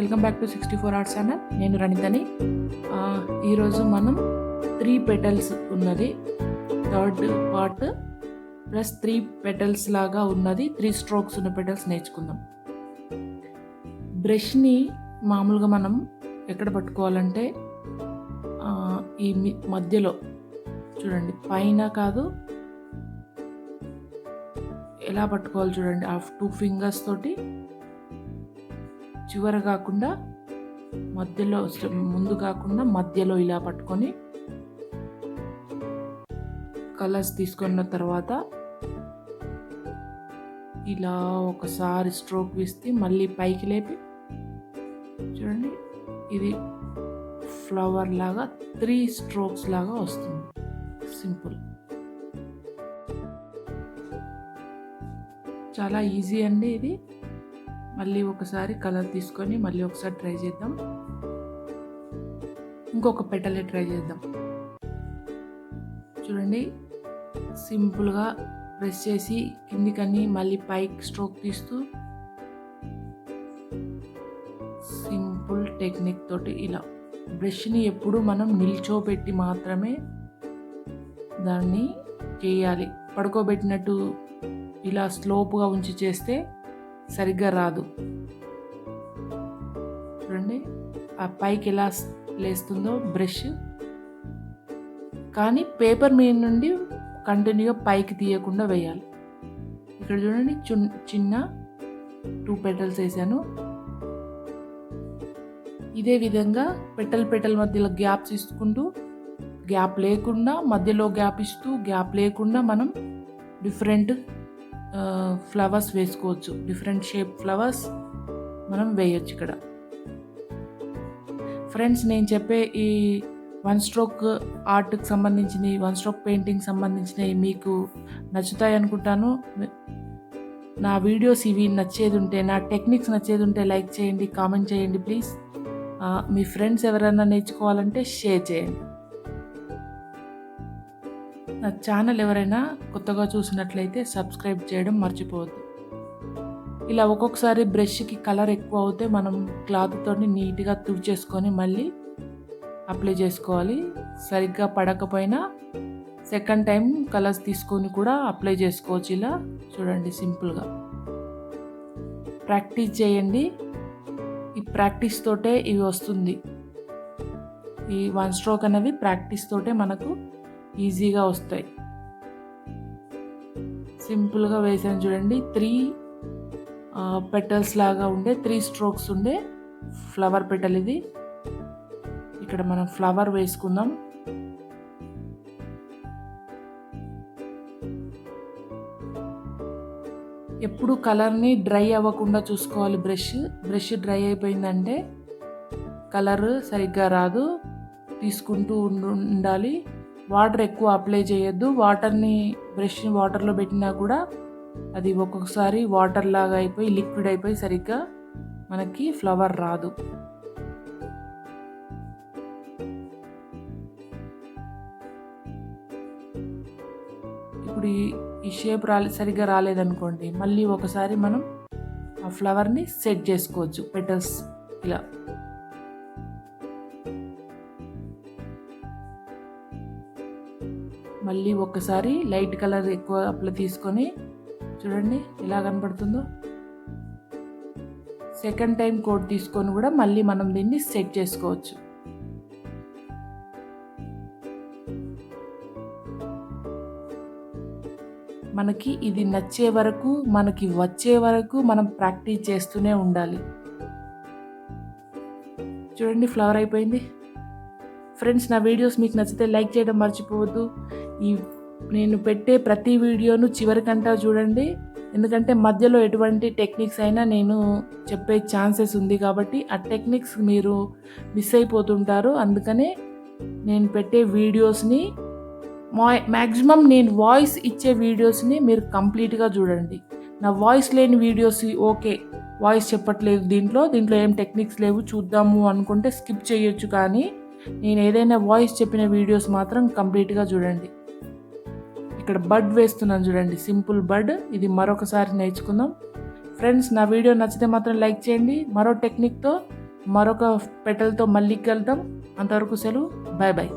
Welcome back to 64 arts channel. నేను రణితని. ఈరోజు మనం 3 పెటల్స్ ఉన్నది, థర్డ్ పార్ట్ ప్లస్ 3 పెటల్స్ లాగా ఉన్నది, 3 స్ట్రోక్స్ ఉన్న పెటల్స్ నేర్చుకుందాం. బ్రష్ని మామూలుగా మనం ఎక్కడ పట్టుకోవాలంటే ఈ మధ్యలో చూడండి, పైన కాదు, ఎలా పట్టుకోవాలి చూడండి. ఆ 2 ఫింగర్స్ తోటి చివర కాకుండా మధ్యలో, ముందు కాకుండా మధ్యలో ఇలా పట్టుకొని కలర్స్ తీసుకున్న తర్వాత ఇలా ఒకసారి స్ట్రోక్ వేస్తే మళ్ళీ పైకి లేపి చూడండి, ఇది ఫ్లవర్ లాగా 3 స్ట్రోక్స్ లాగా వస్తుంది. సింపుల్, చాలా ఈజీ అండి ఇది. మళ్ళీ ఒకసారి కలర్ తీసుకొని మళ్ళీ ఒకసారి ట్రై చేద్దాం. ఇంకొక పెటలే ట్రై చేద్దాం. చూడండి, సింపుల్గా ప్రెస్ చేసి కిందికని మళ్ళీ పైకి స్ట్రోక్ తీస్తూ సింపుల్ టెక్నిక్ తోటి ఇలా బ్రష్ని ఎప్పుడు మనం నిల్చోబెట్టి మాత్రమే దాన్ని చేయాలి. పడుకోబెట్టినట్టు ఇలా స్లోప్గా ఉంచి చేస్తే సరిగ్గా రాదు. చూడండి, ఆ పైకి ఎలా లేస్తుందో బ్రష్, కానీ పేపర్ మీద నుండి కంటిన్యూగా పైకి తీయకుండా వేయాలి. ఇక్కడ చూడండి, చిన్న 2 పెటల్స్ వేసాను. ఇదే విధంగా పెటల్ మధ్యలో గ్యాప్స్ ఇస్తుకుంటూ, గ్యాప్ లేకుండా మధ్యలో గ్యాప్ ఇస్తూ, గ్యాప్ లేకుండా మనం డిఫరెంట్ ఫ్లవర్స్ వేసుకోవచ్చు. డిఫరెంట్ షేప్ ఫ్లవర్స్ మనం వేయొచ్చు ఇక్కడ. ఫ్రెండ్స్, నేను చెప్పే ఈ 1 స్ట్రోక్ ఆర్ట్కి సంబంధించినవి, 1 స్ట్రోక్ పెయింటింగ్ సంబంధించినవి మీకు నచ్చుతాయి అనుకుంటాను. నా వీడియోస్ ఇవి నచ్చేది ఉంటే, నా టెక్నిక్స్ నచ్చేది ఉంటే లైక్ చేయండి, కామెంట్ చేయండి ప్లీజ్. మీ ఫ్రెండ్స్ ఎవరైనా నేర్చుకోవాలంటే షేర్ చేయండి. నా ఛానల్ ఎవరైనా కొత్తగా చూసినట్లయితే సబ్స్క్రైబ్ చేయడం మర్చిపోవద్దు. ఇలా ఒక్కొక్కసారి బ్రష్కి కలర్ ఎక్కువ అవుతే మనం క్లాత్తో నీట్గా తుడిచేసుకొని మళ్ళీ అప్లై చేసుకోవాలి. సరిగ్గా పడకపోయినా సెకండ్ టైం కలర్స్ తీసుకొని కూడా అప్లై చేసుకోవచ్చు. ఇలా చూడండి, సింపుల్గా ప్రాక్టీస్ చేయండి. ఈ ప్రాక్టీస్ తోటే ఇవి వస్తుంది. ఈ 1 స్ట్రోక్ అనేవి ప్రాక్టీస్ తోటే మనకు ఈజీగా వస్తాయి. సింపుల్గా వేసాను చూడండి. 3 పెటల్స్ లాగా ఉండే, 3 స్ట్రోక్స్ ఉండే ఫ్లవర్ పెటల్ ఇది. ఇక్కడ మనం ఫ్లవర్ వేసుకుందాం. ఎప్పుడు కలర్ని డ్రై అవ్వకుండా చూసుకోవాలి. బ్రష్ డ్రై అయిపోయిందంటే కలర్ సరిగ్గా రాదు. తీసుకుంటూ ఉండాలి. వాటర్ ఎక్కువ అప్లై చేయొద్దు. బ్రష్ని వాటర్లో పెట్టినా కూడా అది ఒక్కొక్కసారి వాటర్ లాగా అయిపోయి లిక్విడ్ అయిపోయి సరిగ్గా మనకి ఫ్లవర్ రాదు. ఇప్పుడు ఈ షేప్ సరిగ్గా రాలేదనుకోండి, మళ్ళీ ఒకసారి మనం ఆ ఫ్లవర్ని సెట్ చేసుకోవచ్చు. పెటల్స్ ఇలా మళ్ళీ ఒకసారి లైట్ కలర్ ఎక్కువ అప్లై తీసుకొని చూడండి ఎలా కనపడుతుందో. సెకండ్ టైం కోట్ తీసుకొని కూడా మళ్ళీ మనం దీన్ని సెట్ చేసుకోవచ్చు. మనకి ఇది నచ్చే వరకు, మనకి వచ్చే వరకు మనం ప్రాక్టీస్ చేస్తూనే ఉండాలి. చూడండి, ఫ్లవర్ అయిపోయింది. ఫ్రెండ్స్, నా వీడియోస్ మీకు నచ్చితే లైక్ చేయడం మర్చిపోవద్దు. నేను పెట్టే ప్రతి వీడియోను చివరికంటా చూడండి, ఎందుకంటే మధ్యలో ఎటువంటి టెక్నిక్స్ అయినా నేను చెప్పే ఛాన్సెస్ ఉంది కాబట్టి ఆ టెక్నిక్స్ మీరు మిస్ అయిపోతుంటారు. అందుకనే నేను పెట్టే వీడియోస్ని మ్యాక్సిమం నేను వాయిస్ ఇచ్చే వీడియోస్ని మీరు కంప్లీట్గా చూడండి. నా వాయిస్ లేని వీడియోస్ ఓకే, వాయిస్ చెప్పట్లేదు, దీంట్లో ఏం టెక్నిక్స్ లేవు చూద్దాము అనుకుంటే స్కిప్ చేయొచ్చు. కానీ నేను ఏదైనా వాయిస్ చెప్పిన వీడియోస్ మాత్రం కంప్లీట్గా చూడండి. ఇక్కడ బడ్ వేస్తున్నాను చూడండి, సింపుల్ బడ్. ఇది మరొకసారి నేర్చుకుందాం. ఫ్రెండ్స్, నా వీడియో నచ్చితే మాత్రం లైక్ చేయండి. మరో టెక్నిక్తో మరొక పెటల్తో మళ్ళీ కలుద్దాం. అంతవరకు సెలవు. Bye bye.